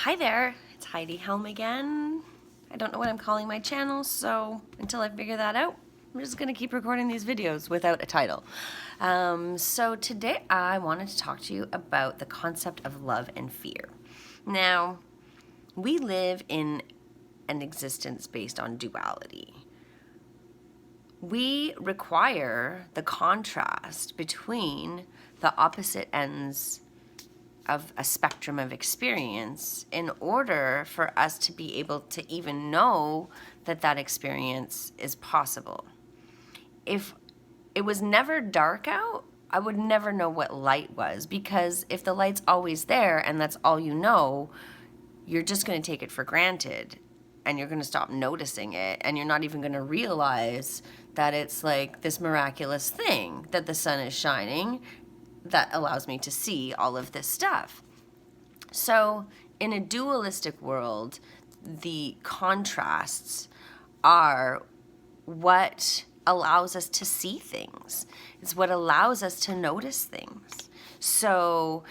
Hi there, it's Heidi Helm again. I don't know what I'm calling my channel, so until I figure that out, I'm just gonna keep recording these videos without a title. So today I wanted to talk to you about the concept of love and fear. Now, we live in an existence based on duality. We require the contrast between the opposite ends of a spectrum of experience in order for us to be able to even know that that experience is possible. If it was never dark out, I would never know what light was, because if the light's always there and that's all you know, you're just going to take it for granted and you're going to stop noticing it, and you're not even going to realize that it's like this miraculous thing that the sun is shining that allows me to see all of this stuff. So in a dualistic world, the contrasts are what allows us to see things. It's what allows us to notice things. So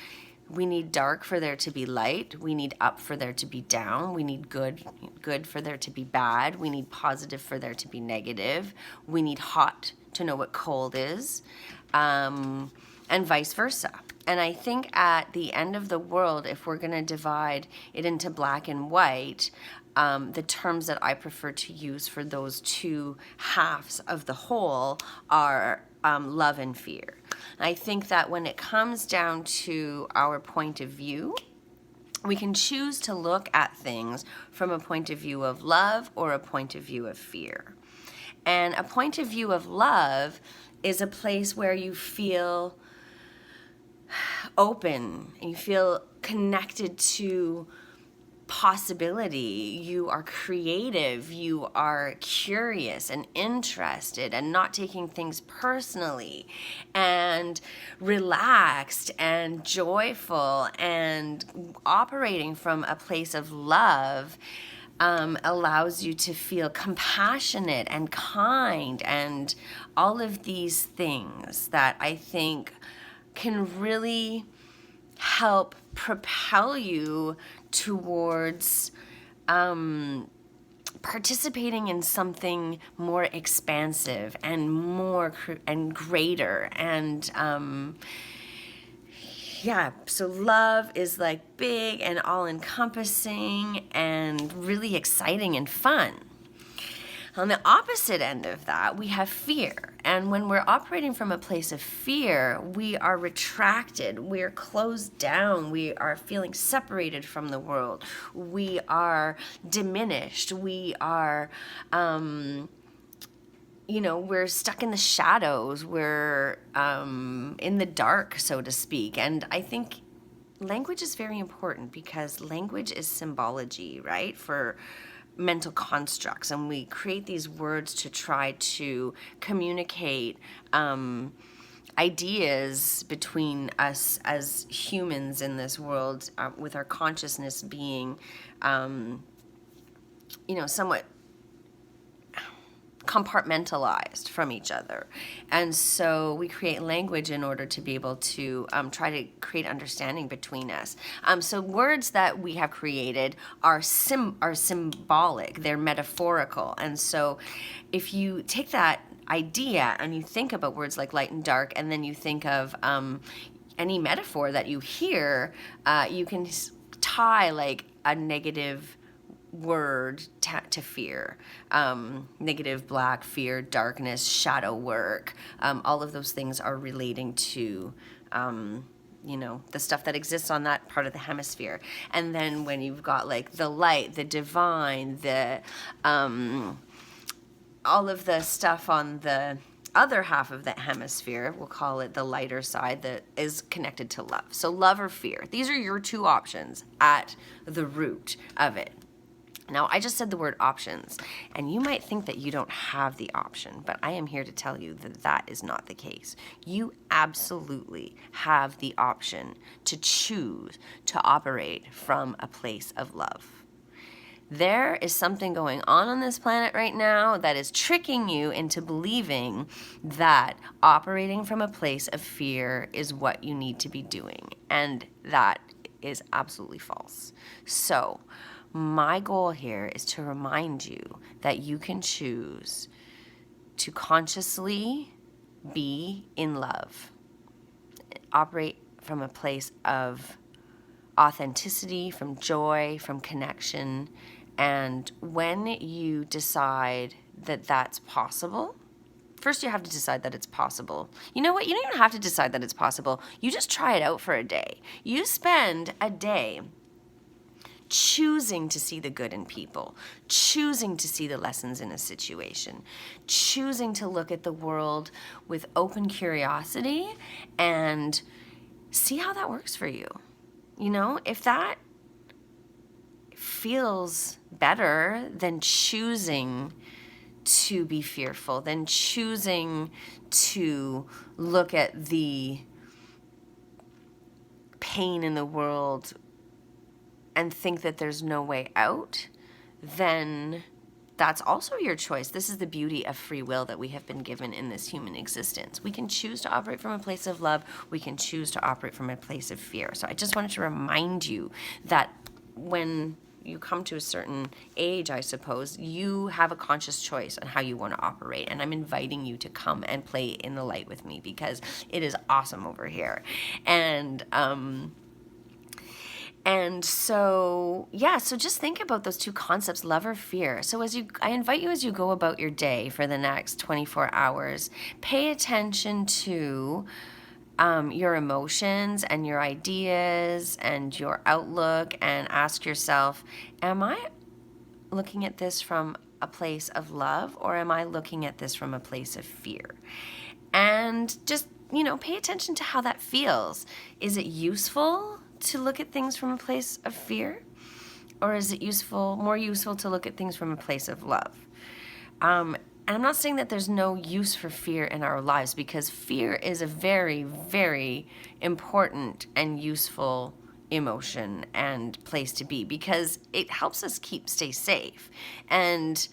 we need dark for there to be light. We need up for there to be down. We need good for there to be bad. We need positive for there to be negative. We need hot to know what cold is. And vice versa. And I think at the end of the world, if we're going to divide it into black and white, the terms that I prefer to use for those two halves of the whole are love and fear. I think that when it comes down to our point of view, we can choose to look at things from a point of view of love or a point of view of fear. And a point of view of love is a place where you feel open and you feel connected to possibility. You are creative, you are curious and interested and not taking things personally, and relaxed and joyful and operating from a place of love. Allows you to feel compassionate and kind and all of these things that I think can really help propel you towards participating in something more expansive and more and greater. And so love is like big and all-encompassing and really exciting and fun. On the opposite end of that, we have fear. And when we're operating from a place of fear, we are retracted, we're closed down, we are feeling separated from the world, we are diminished, we are, we're stuck in the shadows, we're in the dark, so to speak. And I think language is very important, because language is symbology, right, for mental constructs, and we create these words to try to communicate ideas between us as humans in this world, with our consciousness being somewhat compartmentalized from each other. And so we create language in order to be able to try to create understanding between us. So words that we have created are symbolic, they're metaphorical. And so if you take that idea and you think about words like light and dark, and then you think of any metaphor that you hear, you can tie like a negative word to fear, negative, black, fear, darkness, shadow work. All of those things are relating to the stuff that exists on that part of the hemisphere. And then when you've got like the light, the divine, the all of the stuff on the other half of that hemisphere, we'll call it the lighter side, that is connected to love. So love or fear, these are your two options at the root of it. Now, I just said the word options, and you might think that you don't have the option, but I am here to tell you that that is not the case. You absolutely have the option to choose to operate from a place of love. There is something going on this planet right now that is tricking you into believing that operating from a place of fear is what you need to be doing, and that is absolutely false. So my goal here is to remind you that you can choose to consciously be in love, operate from a place of authenticity, from joy, from connection. And when you decide that that's possible, first you have to decide that it's possible. You know what? You don't even have to decide that it's possible. You just try it out for a day. You spend a day choosing to see the good in people, choosing to see the lessons in a situation, choosing to look at the world with open curiosity and see how that works for you. You know, if that feels better than choosing to be fearful, than choosing to look at the pain in the world and think that there's no way out, then that's also your choice. This is the beauty of free will that we have been given in this human existence. We can choose to operate from a place of love. We can choose to operate from a place of fear. So I just wanted to remind you that when you come to a certain age, I suppose, you have a conscious choice on how you want to operate. And I'm inviting you to come and play in the light with me because it is awesome over here. And so, yeah, so just think about those two concepts, love or fear. So I invite you as you go about your day for the next 24 hours, pay attention to your emotions and your ideas and your outlook, and ask yourself, am I looking at this from a place of love, or am I looking at this from a place of fear? And just, pay attention to how that feels. Is it useful to look at things from a place of fear? Or is it more useful to look at things from a place of love? And I'm not saying that there's no use for fear in our lives, because fear is a very, very important and useful emotion and place to be, because it helps us stay safe. And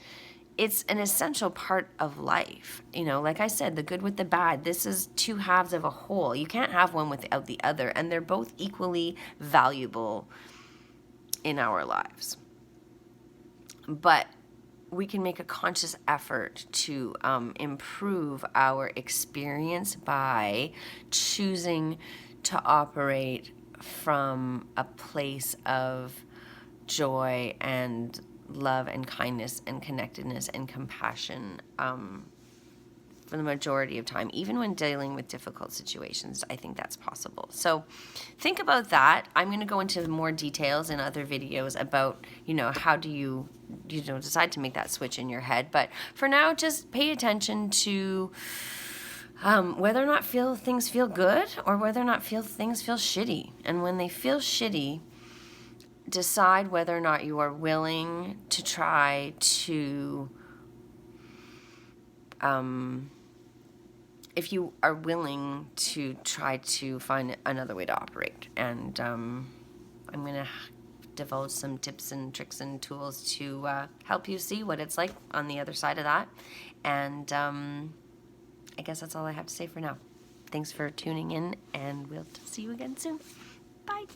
it's an essential part of life. Like I said, the good with the bad, this is two halves of a whole. You can't have one without the other, and they're both equally valuable in our lives. But we can make a conscious effort to improve our experience by choosing to operate from a place of joy and love and kindness and connectedness and compassion for the majority of time, even when dealing with difficult situations. I think that's possible. So think about that. I'm going to go into more details in other videos about, how do you decide to make that switch in your head. But for now, just pay attention to whether or not things feel good, or whether or not things feel shitty. And when they feel shitty, decide whether or not you are willing to try to, if you are willing to try to find another way to operate. And I'm going to divulge some tips and tricks and tools to help you see what it's like on the other side of that. And I guess that's all I have to say for now. Thanks for tuning in, and we'll see you again soon. Bye.